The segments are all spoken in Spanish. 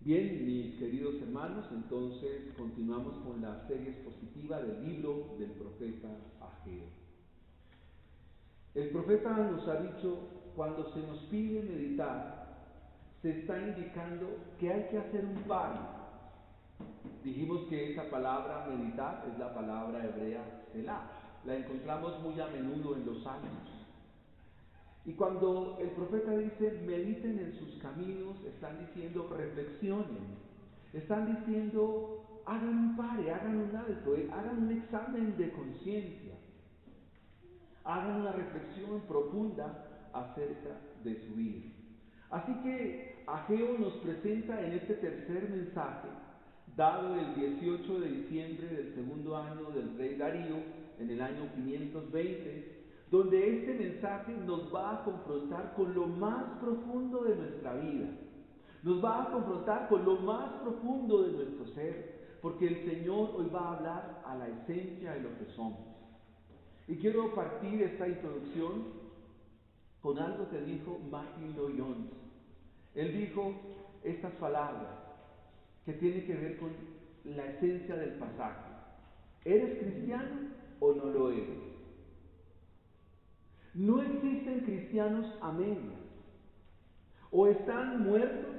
Bien, mis queridos hermanos, entonces continuamos con la serie expositiva del libro del profeta Ageo. El profeta nos ha dicho, cuando se nos pide meditar, se está indicando que hay que hacer un paro. Dijimos que esa palabra meditar es la palabra hebrea selah. La encontramos muy a menudo en los Salmos. Y cuando el profeta dice mediten en sus caminos, están diciendo reflexionen, están diciendo hagan un pare, hagan un alto, hagan un examen de conciencia, hagan una reflexión profunda acerca de su vida. Así que Ageo nos presenta en este tercer mensaje, dado el 18 de diciembre del segundo año del rey Darío, en el año 520, donde este mensaje nos va a confrontar con lo más profundo de nuestra vida, nos va a confrontar con lo más profundo de nuestro ser, porque el Señor hoy va a hablar a la esencia de lo que somos. Y quiero partir esta introducción con algo que dijo Martin Lloyd-Jones. Él dijo estas palabras que tienen que ver con la esencia del pasaje. ¿Eres cristiano o no lo eres? No existen cristianos a medias. O están muertos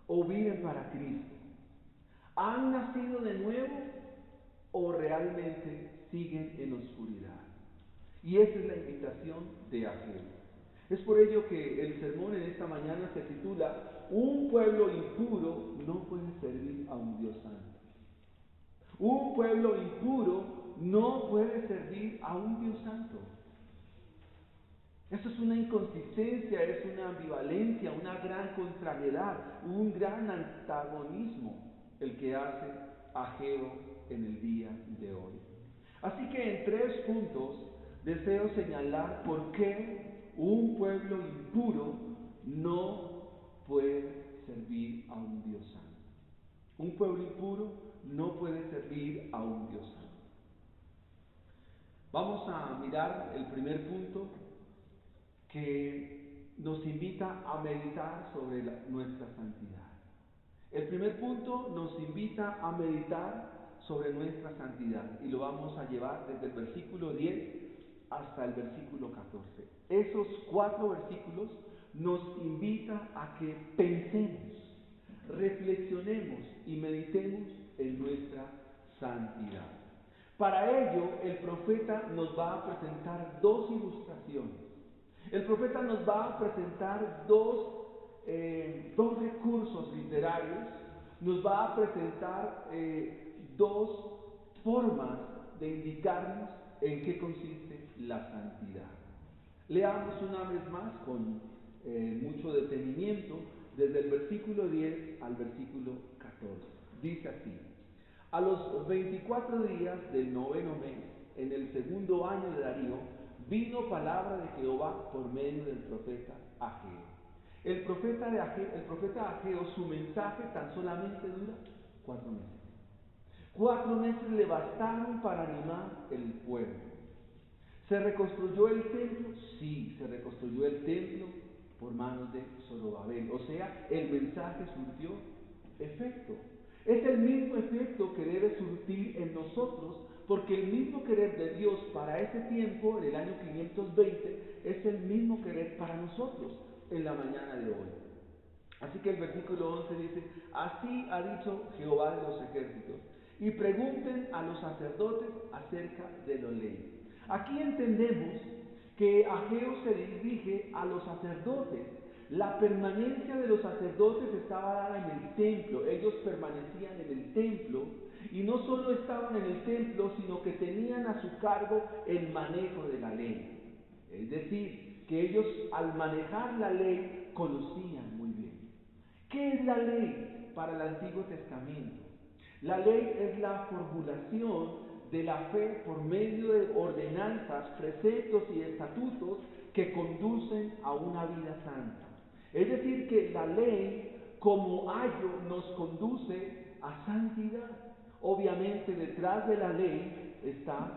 o viven para Cristo. ¿Han nacido de nuevo o realmente siguen en oscuridad? Y esa es la invitación de Ageo. Es por ello que el sermón en esta mañana se titula Un pueblo impuro no puede servir a un Dios santo. Un pueblo impuro no puede servir a un Dios santo. Eso es una inconsistencia, es una ambivalencia, una gran contrariedad, un gran antagonismo el que hace Ageo en el día de hoy. Así que en 3 puntos deseo señalar por qué un pueblo impuro no puede servir a un Dios santo. Un pueblo impuro no puede servir a un Dios santo. Vamos a mirar el primer punto, que nos invita a meditar sobre nuestra santidad. El primer punto nos invita a meditar sobre nuestra santidad y lo vamos a llevar desde el versículo 10 hasta el versículo 14. Esos 4 versículos nos invitan a que pensemos, reflexionemos y meditemos en nuestra santidad. Para ello, el profeta nos va a presentar 2 ilustraciones. El profeta nos va a presentar dos recursos literarios, nos va a presentar 2 formas de indicarnos en qué consiste la santidad. Leamos una vez más con mucho detenimiento desde el versículo 10 al versículo 14. Dice así: a los 24 días del 9º mes, en el segundo año de Darío, vino palabra de Jehová por medio del profeta Ageo. El profeta Ageo, su mensaje tan solamente dura 4 meses. 4 meses le bastaron para animar el pueblo. ¿Se reconstruyó el templo? Sí, se reconstruyó el templo por manos de Zorobabel. O sea, el mensaje surtió efecto. Es el mismo efecto que debe surtir en nosotros, porque el mismo querer de Dios para ese tiempo, en el año 520, es el mismo querer para nosotros en la mañana de hoy. Así que el versículo 11 dice: así ha dicho Jehová de los ejércitos, y pregunten a los sacerdotes acerca de la ley. Aquí entendemos que Ageo se dirige a los sacerdotes. La permanencia de los sacerdotes estaba dada en el templo. Ellos permanecían en el templo, y no solo estaban en el templo, sino que tenían a su cargo el manejo de la ley. Es decir, que ellos al manejar la ley conocían muy bien. ¿Qué es la ley para el Antiguo Testamento? La ley es la formulación de la fe por medio de ordenanzas, preceptos y estatutos que conducen a una vida santa. Es decir, que la ley como ayo nos conduce a santidad. Obviamente detrás de la ley está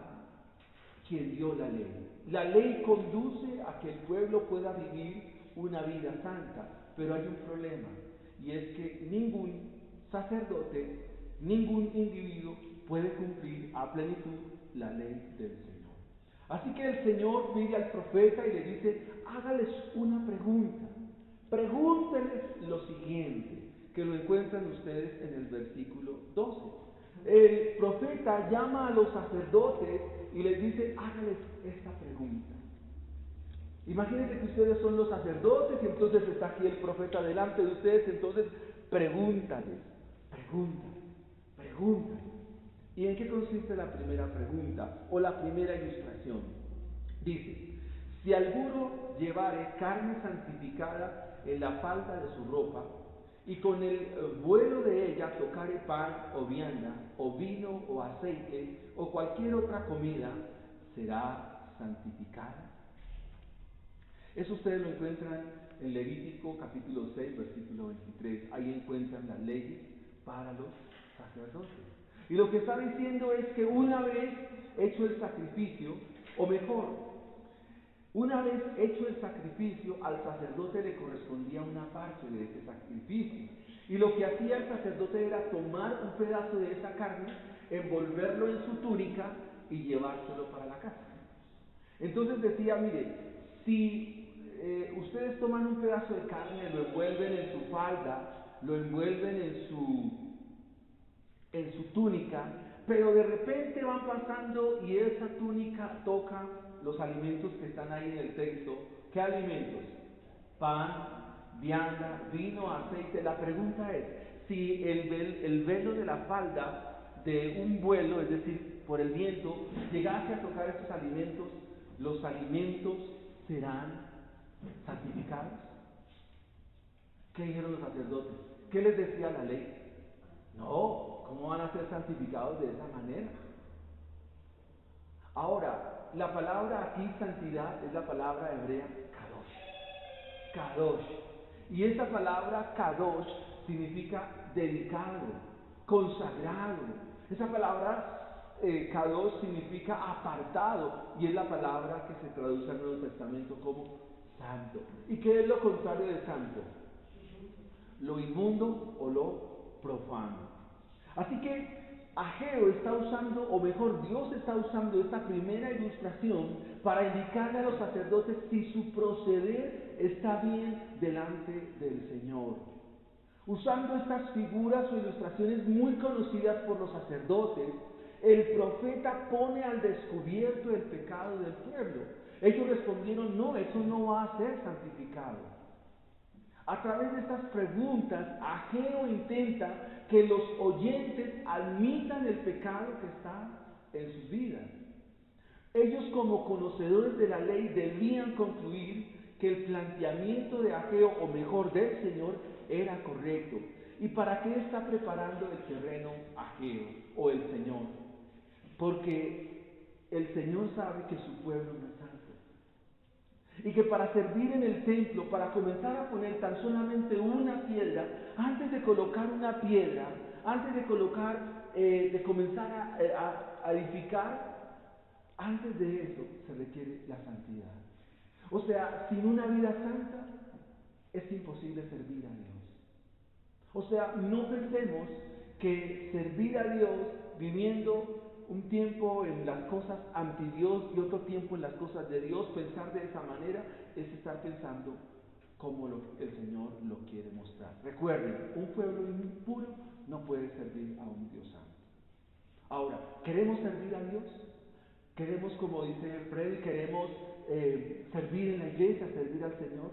quien dio la ley. La ley conduce a que el pueblo pueda vivir una vida santa, pero hay un problema. y es que ningún sacerdote, ningún individuo puede cumplir a plenitud la ley del Señor. Así que el Señor pide al profeta y le dice, hágales una pregunta, pregúntenles lo siguiente, que lo encuentran ustedes en el versículo 12. El profeta llama a los sacerdotes y les dice, hágales esta pregunta. Imagínense que ustedes son los sacerdotes y entonces está aquí el profeta delante de ustedes, entonces pregúntales. ¿Y en qué consiste la primera pregunta o la primera ilustración? Dice, si alguno llevare carne santificada en la falda de su ropa, y con el vuelo de ella tocare pan o vianda, o vino o aceite, o cualquier otra comida, será santificada. Eso ustedes lo encuentran en Levítico capítulo 6, versículo 23. Ahí encuentran las leyes para los sacerdotes. Y lo que está diciendo es que una vez hecho el sacrificio, o mejor, una vez hecho el sacrificio, al sacerdote le correspondía una parte de ese sacrificio. Y lo que hacía el sacerdote era tomar un pedazo de esa carne, envolverlo en su túnica y llevárselo para la casa. Entonces decía, mire, si ustedes toman un pedazo de carne, lo envuelven en su falda, lo envuelven en su túnica, pero de repente van pasando y esa túnica toca los alimentos que están ahí en el texto. ¿Qué alimentos? Pan, vianda, vino, aceite. La pregunta es, si el velo de la falda de un vuelo, es decir, por el viento, llegase a tocar estos alimentos, ¿los alimentos serán santificados? ¿Qué dijeron los sacerdotes? ¿Qué les decía la ley? No, ¿cómo van a ser santificados de esa manera? Ahora, la palabra aquí, santidad, es la palabra hebrea kadosh. Y esa palabra kadosh significa dedicado, consagrado. Esa palabra kadosh significa apartado, y es la palabra que se traduce al Nuevo Testamento como santo. ¿Y qué es lo contrario de santo? Lo inmundo o lo profano. Así que Ageo está usando, o mejor, Dios está usando esta primera ilustración para indicarle a los sacerdotes si su proceder está bien delante del Señor. Usando estas figuras o ilustraciones muy conocidas por los sacerdotes, el profeta pone al descubierto el pecado del pueblo. Ellos respondieron, no, eso no va a ser santificado. A través de estas preguntas, Ageo intenta que los oyentes admitan el pecado que está en sus vidas. Ellos, como conocedores de la ley, debían concluir que el planteamiento de Ageo, o mejor del Señor, era correcto. ¿Y para qué está preparando el terreno Ageo o el Señor? Porque el Señor sabe que su pueblo no es santo. Y que para servir en el templo, para comenzar a poner tan solamente una piedra, antes de colocar una piedra, antes de colocar, de comenzar a edificar, antes de eso se requiere la santidad. O sea, sin una vida santa es imposible servir a Dios. O sea, no pensemos que servir a Dios viviendo un tiempo en las cosas anti Dios y otro tiempo en las cosas de Dios, pensar de esa manera es estar pensando como el Señor lo quiere mostrar. Recuerden, un pueblo impuro no puede servir a un Dios santo. Ahora, ¿queremos servir a Dios? ¿Queremos, como dice Freddy, queremos servir en la iglesia, servir al Señor?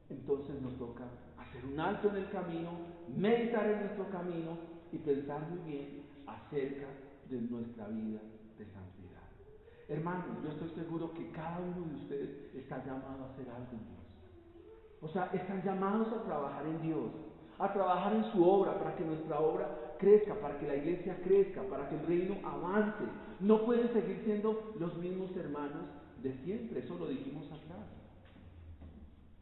Entonces nos toca hacer un alto en el camino, meditar en nuestro camino y pensar muy bien acerca de nuestra vida de santidad. Hermanos, yo estoy seguro que cada uno de ustedes está llamado a hacer algo en Dios. O sea, están llamados a trabajar en Dios, a trabajar en su obra, para que nuestra obra crezca, para que la iglesia crezca, para que el reino avance. No pueden seguir siendo los mismos hermanos de siempre, eso lo dijimos atrás,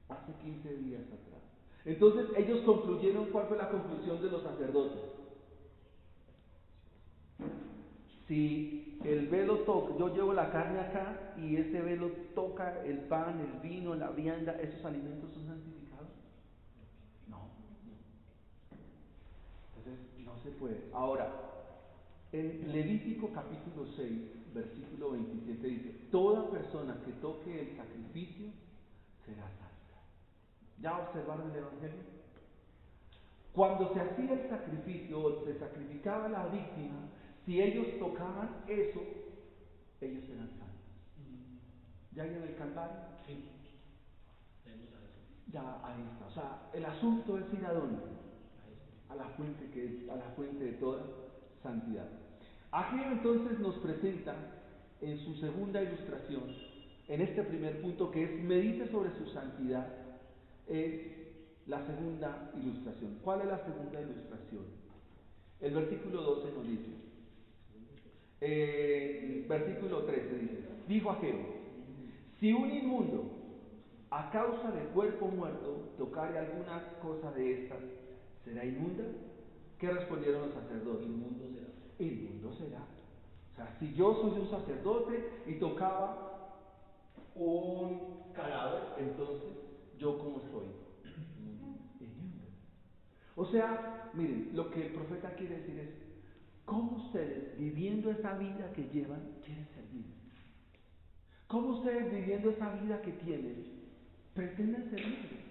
hace 15 días atrás. Entonces ellos concluyeron. ¿Cuál fue la conclusión de los sacerdotes? Si el velo toca, yo llevo la carne acá y ese velo toca el pan, el vino, la vianda, ¿esos alimentos son santificados? No. Entonces, no se puede. Ahora, en Levítico capítulo 6, versículo 27 dice, toda persona que toque el sacrificio será santa. ¿Ya observaron el Evangelio? Cuando se hacía el sacrificio o se sacrificaba la víctima, si ellos tocaban eso, ellos eran santos. ¿Ya hay en el Calvario? Sí. Ya ahí está. O sea, el asunto es ir a dónde? A la fuente a la fuente de toda santidad. Ageo entonces nos presenta en su segunda ilustración, en este primer punto que es medite sobre su santidad, es la segunda ilustración. ¿Cuál es la segunda ilustración? El versículo 12 nos dice, versículo 13 dice, dijo Ageo, si un inmundo a causa del cuerpo muerto tocare alguna cosa de estas, ¿será inmunda? ¿Qué respondieron los sacerdotes? Inmundo será. Inmundo será. O sea, si yo soy un sacerdote y tocaba un cadáver, entonces, ¿yo cómo estoy? Inmundo. O sea, miren, lo que el profeta quiere decir es, ¿cómo ustedes, viviendo esa vida que llevan, quieren servir? ¿Cómo ustedes, viviendo esa vida que tienen, pretenden servirle?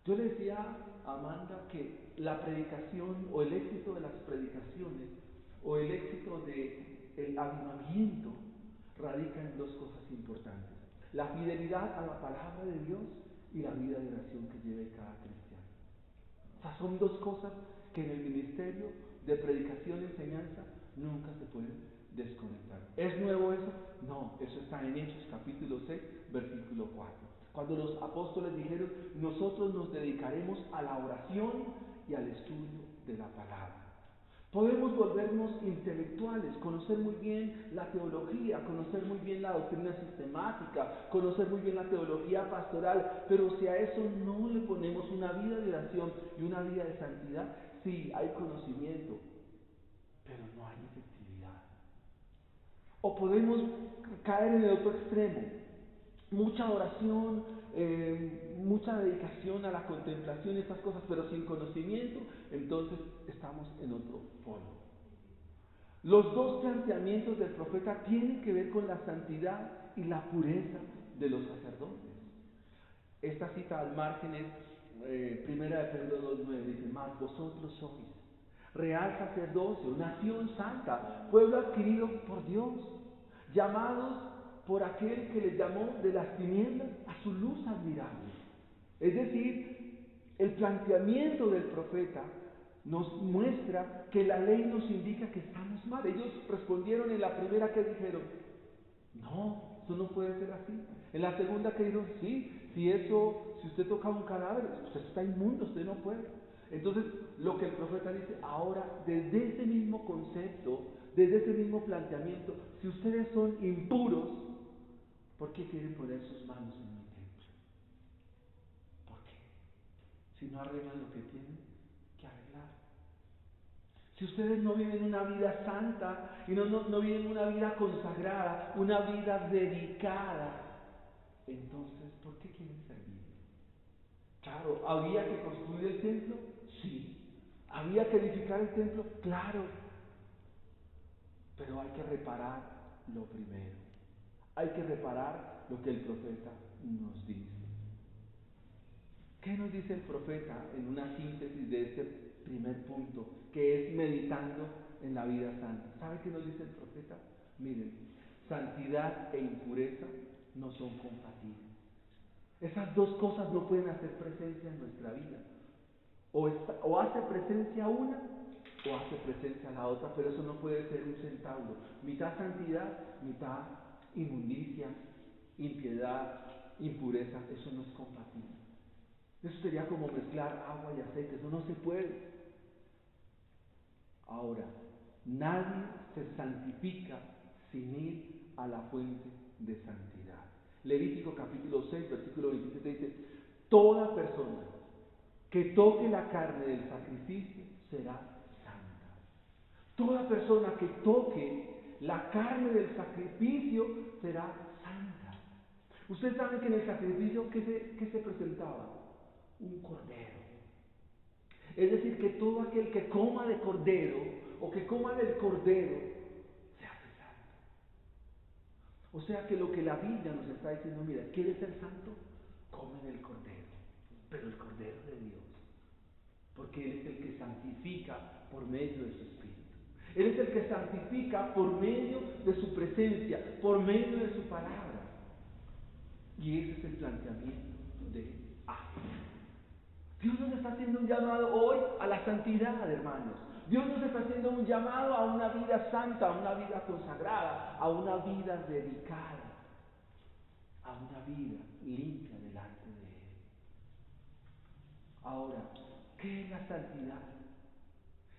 Yo le decía a Amanda que la predicación o el éxito de las predicaciones o el éxito del avivamiento radica en dos cosas importantes: la fidelidad a la palabra de Dios y la vida de oración que lleve cada cristiano. O sea, son dos cosas que en el ministerio de predicación y enseñanza nunca se pueden desconectar. ¿Es nuevo eso? No, eso está en Hechos capítulo 6, versículo 4. Cuando los apóstoles dijeron, nosotros nos dedicaremos a la oración y al estudio de la palabra. Podemos volvernos intelectuales, conocer muy bien la teología, conocer muy bien la doctrina sistemática, conocer muy bien la teología pastoral, pero si a eso no le ponemos una vida de oración y una vida de santidad, sí, hay conocimiento, pero no hay efectividad. O podemos caer en el otro extremo, mucha oración, mucha dedicación a la contemplación y estas cosas, pero sin conocimiento, entonces estamos en otro polo. Los dos planteamientos del profeta tienen que ver con la santidad y la pureza de los sacerdotes. Esta cita al margen es primera de Pedro 2:9, dice, mas vosotros sois real sacerdocio, nación santa, pueblo adquirido por Dios, llamados por aquel que les llamó de las tinieblas a su luz admirable. Es decir, el planteamiento del profeta nos muestra que la ley nos indica que estamos mal. Ellos respondieron en la primera que dijeron, no, eso no puede ser así. En la segunda que dijeron, sí, si usted toca un cadáver, usted está inmundo, usted no puede. Entonces, lo que el profeta dice, ahora, desde ese mismo concepto, desde ese mismo planteamiento, si ustedes son impuros, ¿por qué quieren poner sus manos en mi templo? ¿Por qué? Si no arreglan lo que tienen que arreglar. Si ustedes no viven una vida santa y no viven una vida consagrada, una vida dedicada, entonces, ¿por qué quieren servir? Claro, ¿había que construir el templo? Sí. ¿Había que edificar el templo? Claro. Pero hay que reparar lo primero. Hay que reparar lo que el profeta nos dice. ¿Qué nos dice el profeta en una síntesis de este primer punto, que es meditando en la vida santa? ¿Sabe qué nos dice el profeta? Miren, santidad e impureza no son compatibles. Esas dos cosas no pueden hacer presencia en nuestra vida. O hace presencia una o hace presencia la otra, pero eso no puede ser un centauro. Mitad santidad, mitad inmundicia, impiedad, impureza, eso no es compatible. Eso sería como mezclar agua y aceite, eso no se puede. Ahora, nadie se santifica sin ir a la fuente de santidad. Levítico capítulo 6, versículo 27 dice, toda persona que toque la carne del sacrificio será santa. Toda persona que toque la carne del sacrificio será santa. Ustedes saben que en el sacrificio, ¿qué se presentaba? Un cordero. Es decir, que todo aquel que coma de cordero o que coma del cordero se hace santo. O sea que lo que la Biblia nos está diciendo, mira, ¿quieres ser santo? Come del cordero, pero el cordero de Dios. Porque Él es el que santifica por medio de su Espíritu. Él es el que santifica por medio de su presencia, por medio de su palabra. Y ese es el planteamiento de Ángel. Dios nos está haciendo un llamado hoy a la santidad, hermanos. Dios nos está haciendo un llamado a una vida santa, a una vida consagrada, a una vida dedicada, a una vida limpia delante de Él. Ahora, ¿qué es la santidad?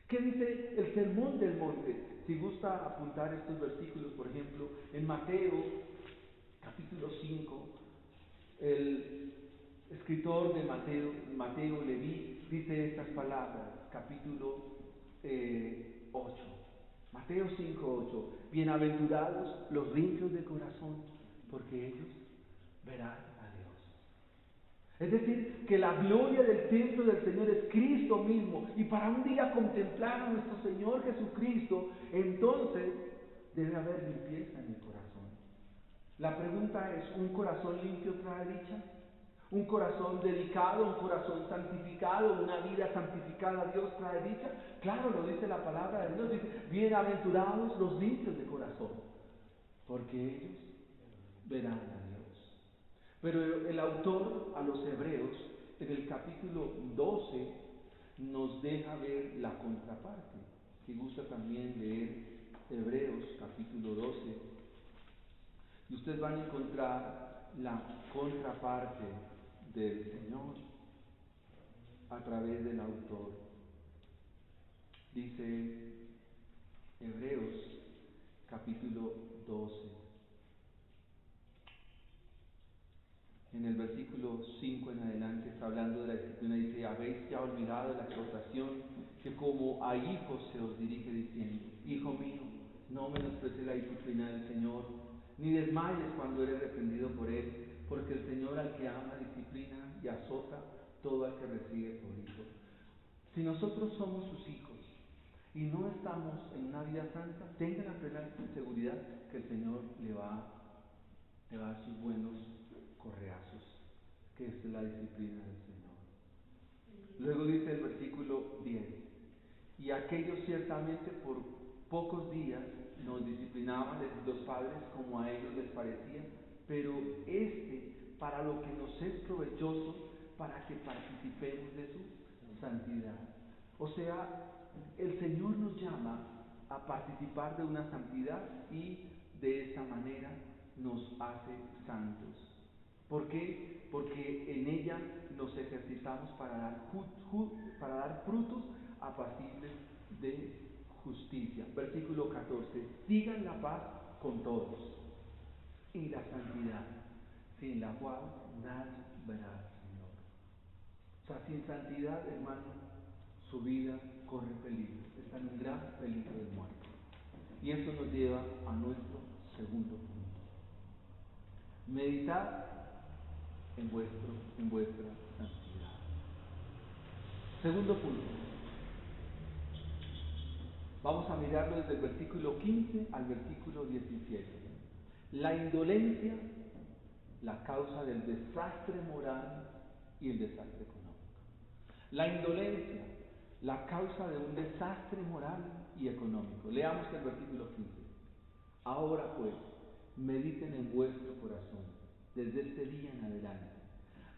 ¿Qué dice el Sermón del Monte? Si gusta apuntar estos versículos, por ejemplo, en Mateo, capítulo 5, el escritor de Mateo Leví, dice estas palabras, capítulo 8. Mateo 5, 8. Bienaventurados los limpios de corazón, porque ellos verán a Dios. Es decir, que la gloria del templo del Señor es Cristo mismo. Y para un día contemplar a nuestro Señor Jesucristo, entonces debe haber limpieza en el corazón. La pregunta es, ¿un corazón limpio trae dicha? ¿Un corazón dedicado, un corazón santificado, una vida santificada a Dios trae dicha? Claro, lo dice la palabra de Dios. Dice, bienaventurados los limpios de corazón, porque ellos verán a Dios. Pero el autor a los Hebreos, en el capítulo 12, nos deja ver la contraparte. Si gusta también leer Hebreos, capítulo 12, y ustedes van a encontrar la contraparte del Señor a través del autor. Dice Hebreos, capítulo 12. En el versículo 5 en adelante está hablando de la disciplina, dice, habéis ya olvidado la exhortación que como a hijos se os dirige diciendo, hijo mío, no menosprecies la disciplina del Señor, ni desmayes cuando eres reprendido por Él, porque el Señor al que ama disciplina y azota todo al que recibe por hijo. Si nosotros somos sus hijos y no estamos en una vida santa, tengan la plena seguridad que el Señor le va a dar sus buenos correazos, que es la disciplina del Señor. Luego dice el versículo 10, y aquellos ciertamente por pocos días nos disciplinaban los padres como a ellos les parecía, pero para lo que nos es provechoso, para que participemos de su santidad. O sea, el Señor nos llama a participar de una santidad y de esta manera nos hace santos. ¿Por qué? Porque en ella nos ejercitamos para dar frutos apacibles de justicia. Versículo 14. Sigan la paz con todos y la santidad, sin la cual nadie verá al Señor. O sea, sin santidad, hermano, su vida corre peligro, está en un gran peligro de muerte. Y eso nos lleva a nuestro segundo punto. Meditar en vuestra santidad. Segundo punto. Vamos a mirarlo desde el versículo 15 al versículo 17. La indolencia, la causa del desastre moral y el desastre económico. La indolencia, la causa de un desastre moral y económico. Leamos el versículo 15. Ahora pues, mediten en vuestro corazón, desde este día en adelante,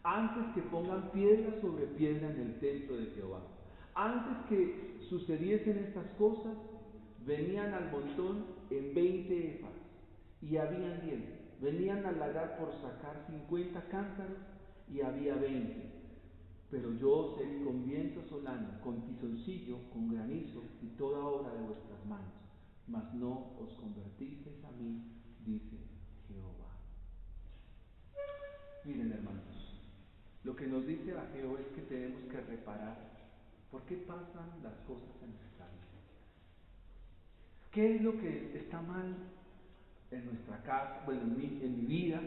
antes que pongan piedra sobre piedra en el templo de Jehová. Antes que sucediesen estas cosas, venían al montón en 20 efas, y habían 10. Venían al lagar por sacar 50 cántaros, y había 20. Pero yo os herí con viento solano, con tizoncillo, con granizo, y toda obra de vuestras manos. Mas no os convertisteis a mí, dice Jehová. Miren, hermanos, lo que nos dice Ageo es que tenemos que reparar por qué pasan las cosas en nuestra vida. ¿Qué es lo que está mal en nuestra casa, bueno, en mi vida?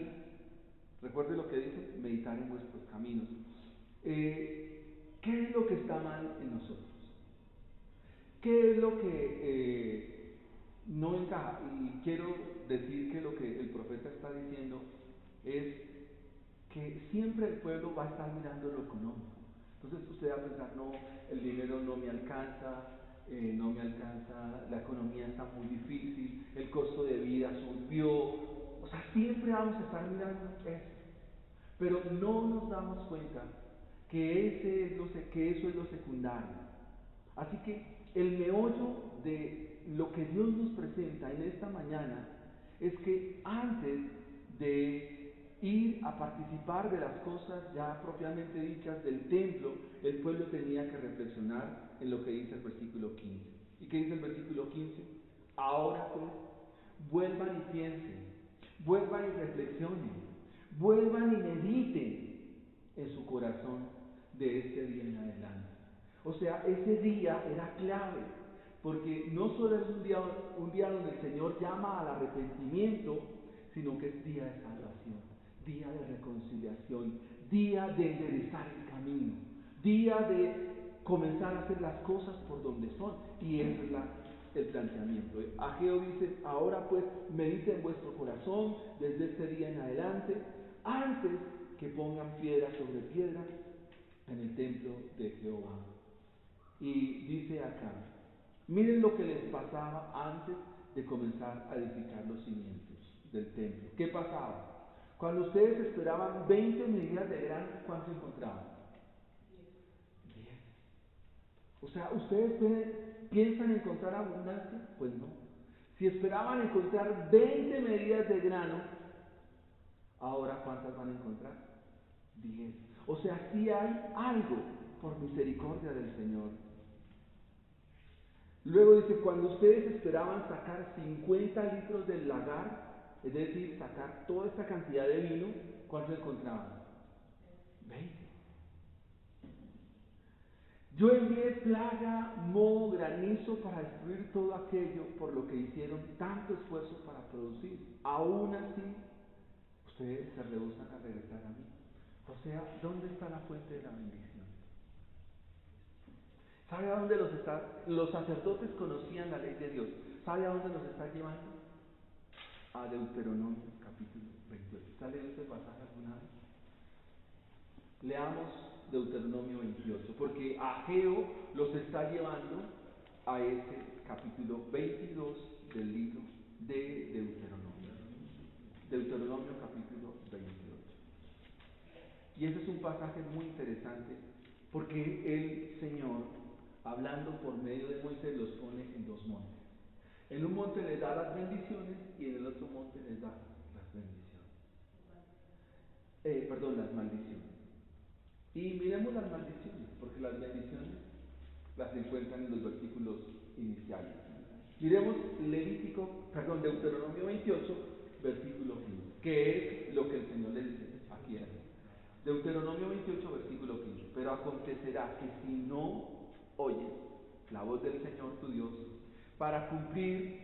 Recuerde lo que dice, meditar en vuestros caminos. ¿Qué ¿Qué es lo que está mal en nosotros? ¿Qué es lo que no encaja? Y quiero decir que lo que el profeta está diciendo es que siempre el pueblo va a estar mirando lo económico. Entonces usted va a pensar, no, el dinero no me alcanza, la economía está muy difícil, el costo de vida subió. O sea, siempre vamos a estar mirando eso. Pero no nos damos cuenta que eso es lo secundario. Así que el meollo de lo que Dios nos presenta en esta mañana es que antes de ir a participar de las cosas ya propiamente dichas del templo, el pueblo tenía que reflexionar en lo que dice el versículo 15. ¿Y qué dice el versículo 15? Ahora pues, vuelvan y piensen, vuelvan y reflexionen, vuelvan y mediten en su corazón de este día en adelante. O sea, ese día era clave, porque no solo es un día donde el Señor llama al arrepentimiento, sino que es día de salvación, día de reconciliación, día de enderezar el camino, día de comenzar a hacer las cosas por donde son. Y ese es el planteamiento. Ageo dice, ahora pues mediten en vuestro corazón desde este día en adelante, antes que pongan piedra sobre piedra en el templo de Jehová. Y dice acá, miren lo que les pasaba antes de comenzar a edificar los cimientos del templo. ¿Qué pasaba? Cuando ustedes esperaban 20 medidas de grano, ¿cuánto encontraban? 10. O sea, ¿ustedes piensan encontrar abundancia? Pues no. Si esperaban encontrar 20 medidas de grano, ahora ¿cuántas van a encontrar? 10. O sea, sí hay algo por misericordia del Señor. Luego dice, cuando ustedes esperaban sacar 50 litros del lagar, es decir, sacar toda esta cantidad de vino, ¿cuánto encontraban? 20. Yo envié plaga, moho, granizo para destruir todo aquello por lo que hicieron tanto esfuerzo para producir. Aún así, ustedes se rehúsan a regresar a mí. O sea, ¿dónde está la fuente de la bendición? ¿Sabe a dónde los sacerdotes conocían la ley de Dios? ¿Sabe a dónde los está llevando? A Deuteronomio capítulo 28. ¿Está leyendo este pasaje alguna vez? Leamos Deuteronomio 28, porque Ageo los está llevando a ese capítulo 22 del libro de Deuteronomio. Deuteronomio capítulo 28. Y ese es un pasaje muy interesante porque el Señor, hablando por medio de Moisés, los pone en dos montes. En un monte les da las bendiciones y en el otro monte les da las bendiciones. Las maldiciones. Y miremos las maldiciones, porque las bendiciones las encuentran en los versículos iniciales. Miremos Deuteronomio 28, versículo 15, que es lo que el Señor le dice aquí. Deuteronomio 28, versículo 15. Pero acontecerá que si no oyes la voz del Señor tu Dios, para cumplir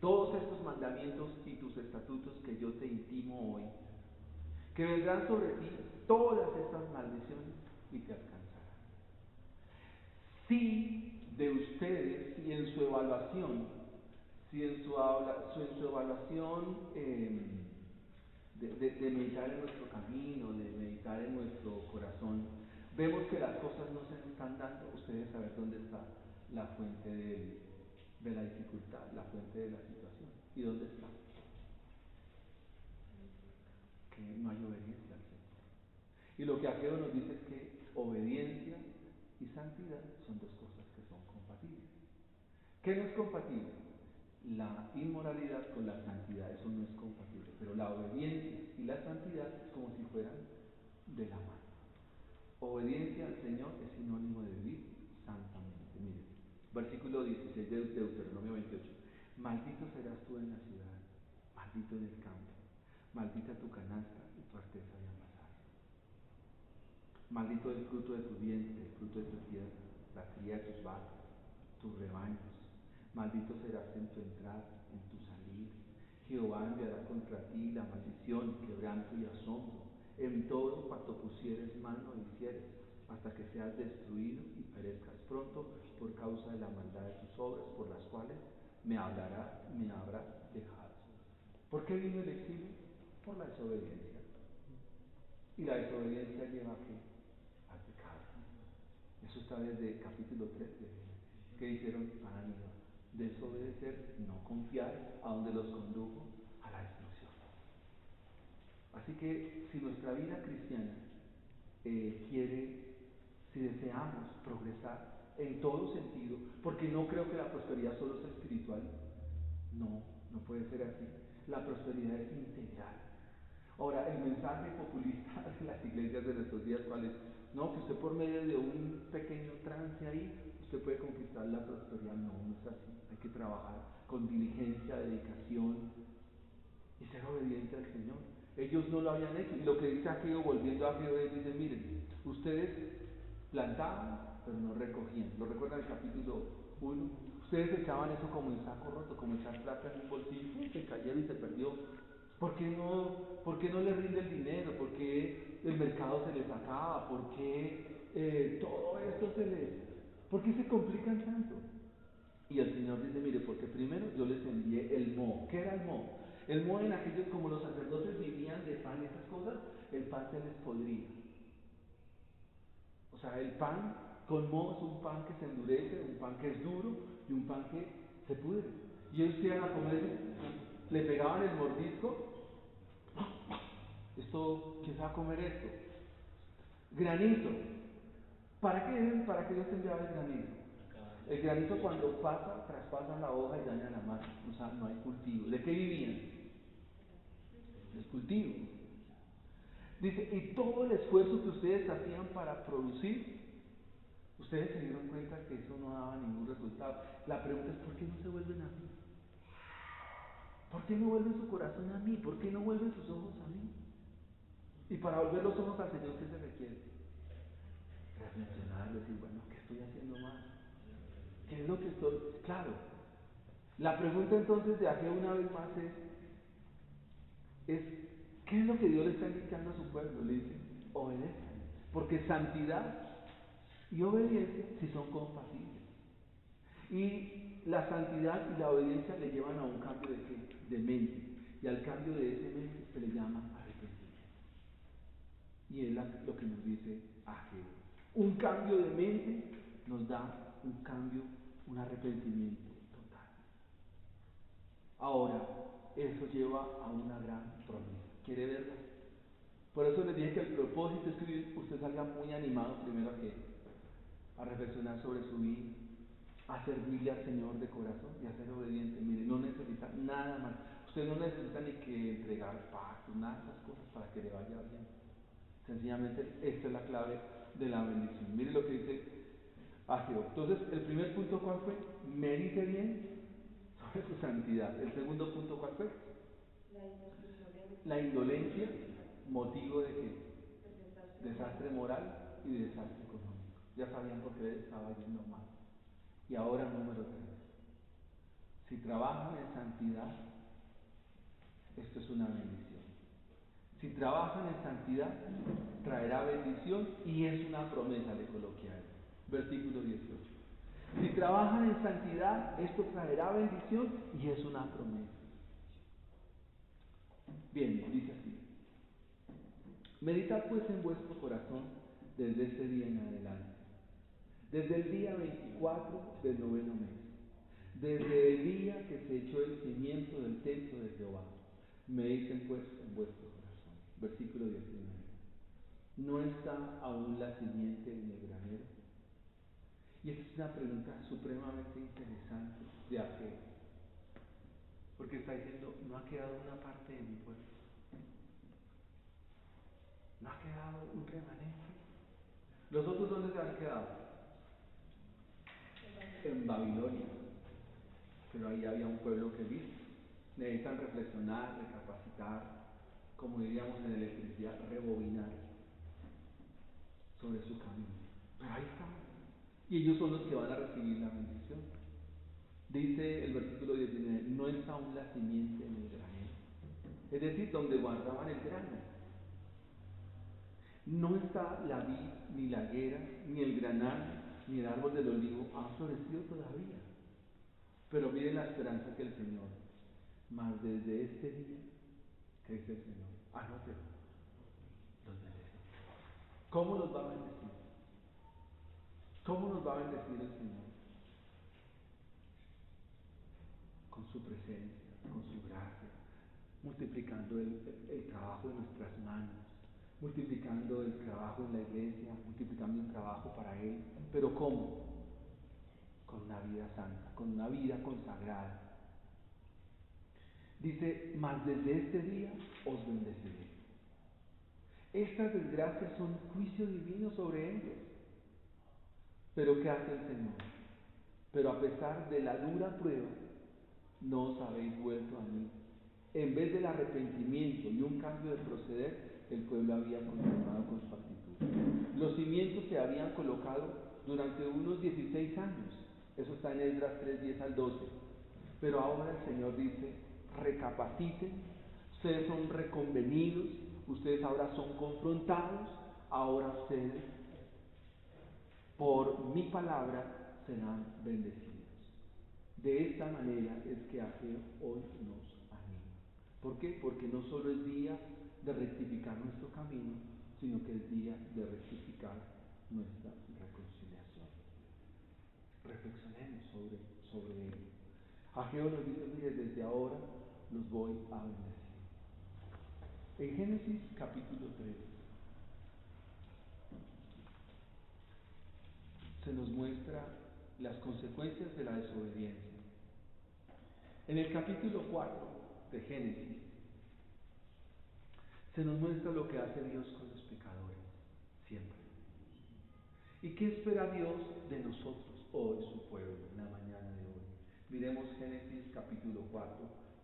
todos estos mandamientos y tus estatutos que yo te intimo hoy, que vendrán sobre ti todas estas maldiciones y te alcanzarán. Si de ustedes, si en su evaluación de meditar en nuestro camino, de meditar en nuestro corazón, vemos que las cosas no se nos están dando, ustedes saben dónde está la fuente de la dificultad, la fuente de la situación. ¿Y dónde está? Que no hay obediencia al Señor. Y lo que Ageo nos dice es que obediencia y santidad son dos cosas que son compatibles. ¿Qué no es compatible? La inmoralidad con la santidad, eso no es compatible. Pero la obediencia y la santidad es como si fueran de la mano. Obediencia al Señor es sinónimo de vivir santamente. Mire, versículo 16 de Deuteronomio 28. Maldito serás tú en la ciudad, maldito en el campo, maldita tu canasta y tu arteza de amasar. Maldito el fruto de tu vientre, el fruto de tu tierra, la cría de tus vacas, tus rebaños. Maldito serás en tu entrada, en tu salir. Jehová enviará contra ti la maldición, quebranto y asombro en todo cuanto pusieres mano y hicieres. hasta que seas destruido y perezcas pronto por causa de la maldad de tus obras, por las cuales me habrás dejado. ¿Por qué vino el exilio? Por la desobediencia. Y la desobediencia lleva ¿a qué? Al pecado. Eso está desde capítulo 3 de Génesis. ¿Qué hicieron? Adán y Eva. Desobedecer, no confiar, a donde los condujo a la destrucción. Así que si nuestra vida cristiana si deseamos progresar en todo sentido, porque no creo que la prosperidad solo sea espiritual, no puede ser así. La prosperidad es integral. Ahora, el mensaje populista de las iglesias de nuestros días, ¿cuál es? No, que usted por medio de un pequeño trance ahí, usted puede conquistar la prosperidad. No es así. Hay que trabajar con diligencia, dedicación y ser obediente al Señor. Ellos no lo habían hecho. Y lo que dice Ageo, volviendo a Ageo, dice, miren, ustedes plantaban, pero no recogían. ¿Lo recuerdan el capítulo 1? Ustedes echaban eso como en saco roto, como echar plata en un bolsillo, se cayeron y se perdió. ¿Por qué no les rinde el dinero? ¿Por qué el mercado se les acaba? ¿Por qué todo esto ¿por qué se complican tanto? Y el Señor dice, mire, porque primero yo les envié el moho. ¿Qué era el moho? El moho, en aquellos, como los sacerdotes vivían de pan y esas cosas, el pan se les podría. O sea, el pan con moho es un pan que se endurece, un pan que es duro y un pan que se pudre. Y ellos iban a comer eso, le pegaban el mordisco. ¿Quién se va a comer esto? Granizo. ¿Para qué Dios enviaba el granizo? El granizo cuando traspasa la hoja y daña la masa. O sea, no hay cultivo. ¿De qué vivían? Del cultivo. Dice, y todo el esfuerzo que ustedes hacían para producir, ustedes se dieron cuenta que eso no daba ningún resultado. La pregunta es, ¿por qué no se vuelven a mí? ¿Por qué no vuelven su corazón a mí? ¿Por qué no vuelven sus ojos a mí? Y para volver los ojos al Señor, ¿qué se requiere? Reflexionar, decir, bueno, ¿qué estoy haciendo mal? ¿Qué es lo que estoy? Claro. La pregunta entonces de aquí una vez más es ¿qué es lo que Dios le está indicando a su pueblo? Le dice, obedezcan. Porque santidad y obediencia sí son compatibles. Y la santidad y la obediencia le llevan a un cambio de ¿qué? De mente. Y al cambio de ese mente se le llama arrepentimiento. Y es lo que nos dice Ageo. Un cambio de mente nos da un arrepentimiento total. Ahora, eso lleva a una gran promesa. ¿Quiere verla? Por eso les dije que el propósito es que usted salga muy animado primero a reflexionar sobre su vida, a servirle al Señor de corazón y a ser obediente. Mire, no necesita nada más. Usted no necesita ni que entregar pactos, nada de esas cosas para que le vaya bien. Sencillamente, esta es la clave de la bendición. Mire lo que dice Ageo. Entonces, el primer punto, ¿cuál fue? Medite bien sobre su santidad. El segundo punto, ¿cuál fue? La indolencia, motivo de qué? Desastre moral y desastre económico. Ya sabían por qué estaba yendo mal. Y ahora, número 3. Si trabajan en santidad, esto es una bendición. Si trabajan en santidad, traerá bendición y es una promesa, le coloqué ahí. Versículo 18. Si trabajan en santidad, esto traerá bendición y es una promesa. Bien, dice así. Meditad pues en vuestro corazón desde este día en adelante, desde el día 24 del noveno mes, desde el día que se echó el cimiento del templo de Jehová. Mediten pues en vuestro corazón. Versículo 19. ¿No está aún la simiente en el granero? Y esta es una pregunta supremamente interesante de Ageo, porque está diciendo, no ha quedado una parte de mi pueblo, no ha quedado un remanente. ¿Los otros dónde se han quedado? En Babilonia, pero ahí había un pueblo que vive. Necesitan reflexionar, recapacitar, como diríamos en electricidad, rebobinar sobre su camino. Pero ahí están. Y ellos son los que van a recibir la bendición. Dice el versículo 19, no está aún la simiente en el granero. Es decir, donde guardaban el grano. No está la vid, ni la higuera, ni el granado, ni el árbol del olivo han florecido todavía. Pero miren la esperanza que el Señor, mas desde este día, ¿qué dice el Señor? Anótelo, los bendeciré. ¿Cómo los va a bendecir? ¿Cómo nos va a bendecir el Señor? Con su presencia, con su gracia, multiplicando el trabajo de nuestras manos, multiplicando el trabajo en la iglesia, multiplicando el trabajo para Él. ¿Pero cómo? Con una vida santa, con una vida consagrada. Dice, mas desde este día os bendeciré. Estas desgracias son juicio divino sobre ellos. Pero ¿qué hace el Señor? Pero a pesar de la dura prueba, no os habéis vuelto a mí. En vez del arrepentimiento y un cambio de proceder, el pueblo había continuado con su actitud. Los cimientos se habían colocado durante unos 16 años. Eso está en Esdras 3:10 al 12. Pero ahora el Señor dice, recapaciten, ustedes son reconvenidos, ustedes ahora son confrontados, ahora ustedes, por mi palabra, serán bendecidos. De esta manera es que Ageo hoy nos anima. ¿Por qué? Porque no solo es día de rectificar nuestro camino, sino que es día de rectificar nuestra reconciliación. Reflexionemos sobre ello. Ageo nos dice, mire, desde ahora los voy a bendecir. En Génesis capítulo 3 se nos muestra las consecuencias de la desobediencia. En el capítulo 4 de Génesis se nos muestra lo que hace Dios con los pecadores, siempre. ¿Y qué espera Dios de nosotros hoy, su pueblo, en la mañana de hoy? Miremos Génesis capítulo 4,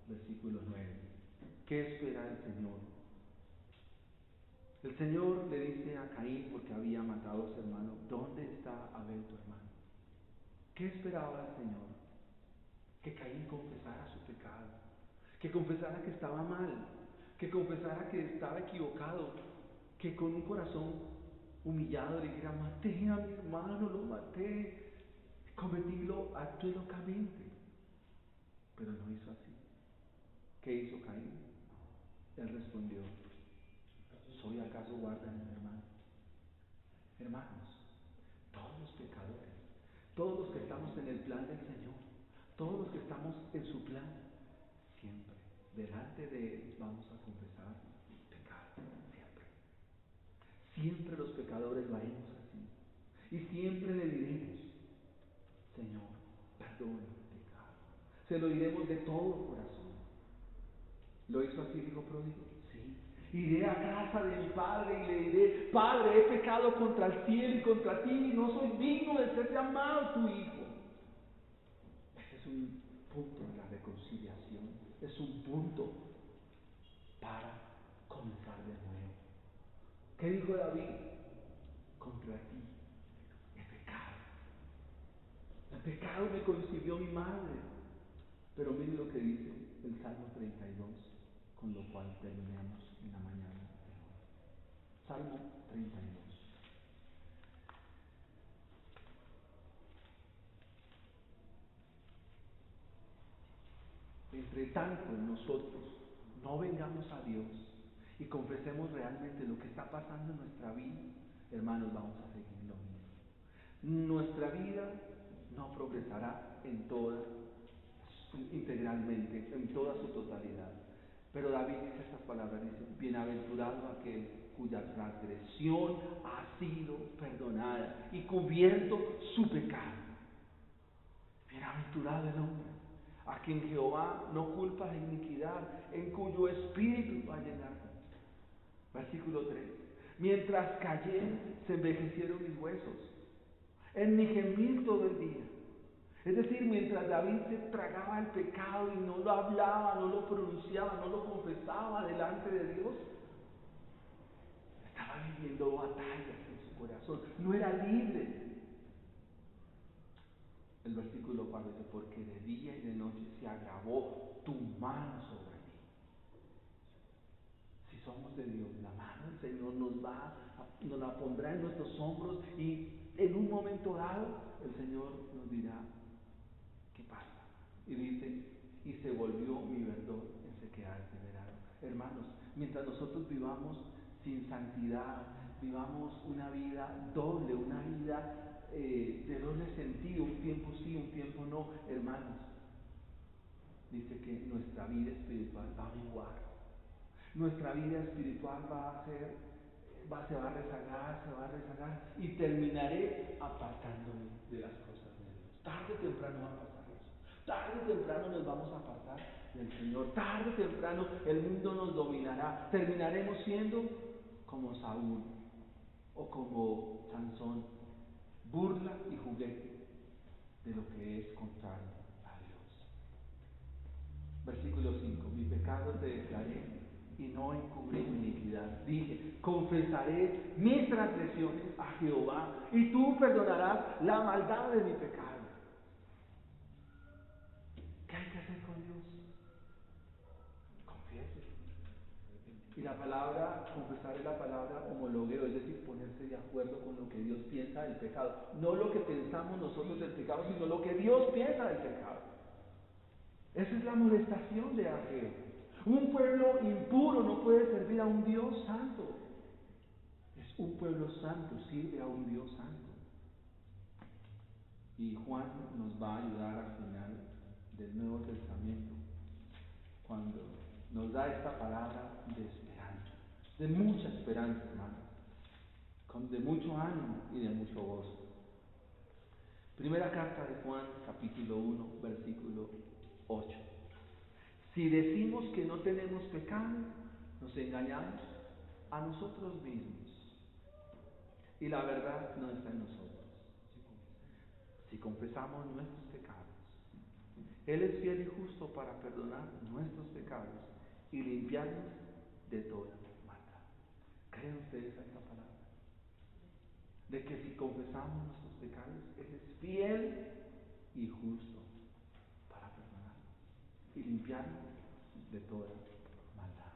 versículo 9. ¿Qué espera el Señor? El Señor le dice a Caín, porque había matado a su hermano, ¿dónde está Abel tu hermano? ¿Qué esperaba el Señor? Que Caín confesara su pecado, que confesara que estaba mal, que confesara que estaba equivocado, que con un corazón humillado le dijera, maté a mi hermano, lo maté, actué locamente. Pero no hizo así. ¿Qué hizo Caín? Él respondió, ¿soy acaso guarda de mi hermano? Hermanos, todos los pecadores, todos los que estamos en el plan del Señor, todos los que estamos en su plan, siempre delante de Él vamos a confesar pecado, siempre. Siempre los pecadores lo haremos así. Y siempre le diremos, Señor, perdona mi pecado. Se lo diremos de todo corazón. ¿Lo hizo así el hijo pródigo? Sí. Iré a casa de mi padre y le diré, Padre, he pecado contra el cielo y contra ti, no soy digno de ser llamado tu hijo. Ese es un punto de la reconciliación, es un punto para comenzar de nuevo. ¿Qué dijo David? Contra ti he pecado. El pecado me concibió mi madre. Pero miren lo que dice el Salmo 32, con lo cual terminamos en la mañana de hoy. Salmo 32. Entre tanto nosotros no vengamos a Dios y confesemos realmente lo que está pasando en nuestra vida, hermanos, vamos a seguir lo mismo. Nuestra vida no progresará integralmente, en toda su totalidad. Pero David dice estas palabras, dice, bienaventurado aquel cuya transgresión ha sido perdonada y cubierto su pecado. Bienaventurado el hombre a quien Jehová no culpa de iniquidad, en cuyo espíritu va a llegar. Versículo 3. Mientras callé, se envejecieron mis huesos. En mi gemir todo el día. Es decir, mientras David se tragaba el pecado y no lo hablaba, no lo pronunciaba, no lo confesaba delante de Dios, estaba viviendo batallas en su corazón, no era libre. El versículo 4 dice, porque de día y de noche se agravó tu mano sobre mí. Si somos de Dios, la mano del Señor nos va nos la pondrá en nuestros hombros y en un momento dado el Señor nos dirá, ¿qué pasa? Y dice, y se volvió mi verdor en sequedad de verano. Hermanos, mientras nosotros vivamos sin santidad, vivamos una vida doble, una vida de doble sentido, un tiempo sí, un tiempo no, hermanos, dice que nuestra vida espiritual va a menguar. Nuestra vida espiritual se va a rezagar y terminaré apartándome de las cosas de Dios. Tarde o temprano va a pasar eso. Tarde o temprano nos vamos a apartar del Señor. Tarde o temprano el mundo nos dominará. Terminaremos siendo como Saúl o como Sansón, burla y juguete de lo que es contrario a Dios. Versículo 5. Mi pecado te declaré y no encubrí mi iniquidad. Dije, confesaré mis transgresiones a Jehová y tú perdonarás la maldad de mi pecado. ¿Qué hay que hacer con Dios? Confiese. Y la palabra, confesar es la palabra homologueo, es decir, ponerse de acuerdo con lo que Dios piensa del pecado. No lo que pensamos nosotros del pecado, sino lo que Dios piensa del pecado. Esa es la molestación de Ageo. Un pueblo impuro no puede servir a un Dios santo. Es un pueblo santo, sirve a un Dios santo. Y Juan nos va a ayudar al final del Nuevo Testamento, cuando nos da esta palabra de esperanza, de mucha esperanza, hermanos, de mucho ánimo y de mucho gozo. Primera carta de Juan, capítulo 1, versículo 8. Si decimos que no tenemos pecado, nos engañamos a nosotros mismos y la verdad no está en nosotros. Si confesamos nuestros pecados, Él es fiel y justo para perdonar nuestros pecados y limpiarnos de toda maldad. ¿Creen ustedes a esta palabra? De que si confesamos nuestros pecados, Él es fiel y justo para perdonarnos y limpiarnos de toda maldad.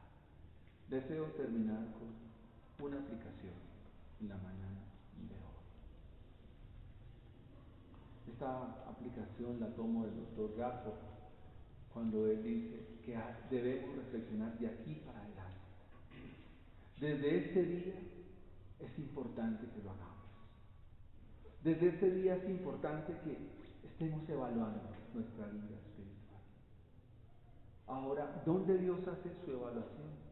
Deseo terminar con una aplicación en la mañana de hoy. Esta aplicación la tomo del doctor Gafford cuando él dice que debemos reflexionar de aquí para adelante. Desde este día es importante que lo hagamos. Desde este día es importante que estemos evaluando nuestra vida espiritual. Ahora, ¿dónde Dios hace su evaluación?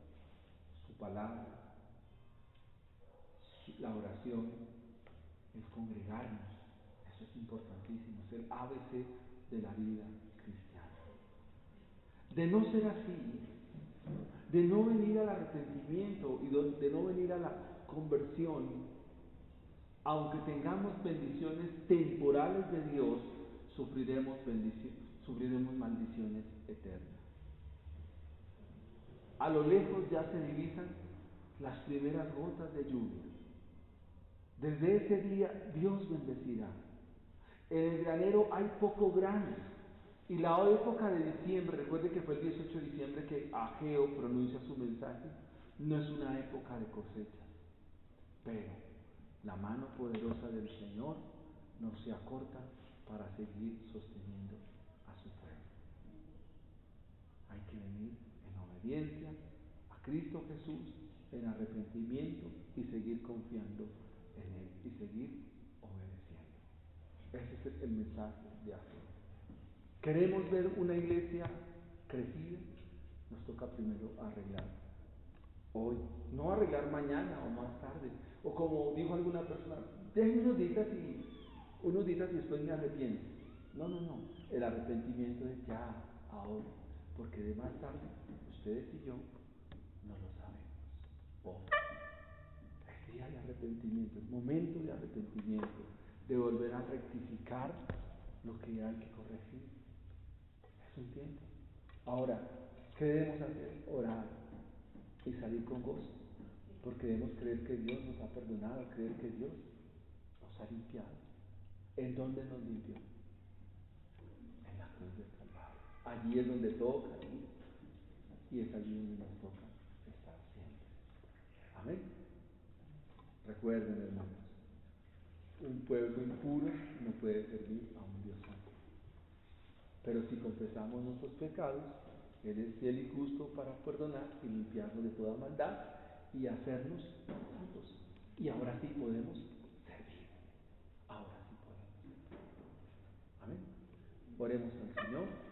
Su palabra, la oración, el congregarnos. Eso es importantísimo, es el ABC de la vida cristiana. De no ser así, de no venir al arrepentimiento y de no venir a la conversión, aunque tengamos bendiciones temporales de Dios, sufriremos maldiciones eternas. A lo lejos ya se divisan las primeras gotas de lluvia. Desde ese día Dios bendecirá. En el granero hay poco grano. Y la época de diciembre, recuerde que fue el 18 de diciembre que Ageo pronuncia su mensaje, no es una época de cosecha. Pero la mano poderosa del Señor no se acorta para seguir sosteniendo a su pueblo. Hay que venir en obediencia a Cristo Jesús, en arrepentimiento y seguir confiando en Él y seguir obedeciendo. Ese es el mensaje de Ageo. ¿Queremos ver una iglesia crecida? Nos toca primero arreglar hoy, no arreglar mañana o más tarde, o como dijo alguna persona, déjenme unos días y después me arrepiento. No, el arrepentimiento es ya, ahora, porque de más tarde, ustedes y yo no lo sabemos. Hoy es día de arrepentimiento, es momento de arrepentimiento, de volver a rectificar lo que hay que corregir. Es un tiempo. Ahora, ¿qué debemos hacer? Orar y salir con gozo, porque debemos creer que Dios nos ha perdonado, creer que Dios nos ha limpiado. ¿En dónde nos limpió? En la cruz del Calvario. Allí es donde toca ir y es allí donde nos toca estar siempre. Amén. Recuerden, hermanos, un pueblo impuro no puede servir a un Dios santo. Pero si confesamos nuestros pecados, Él es fiel y justo para perdonar y limpiarnos de toda maldad y hacernos santos. Y ahora sí podemos servir. Ahora sí podemos servir. Amén. Oremos al Señor.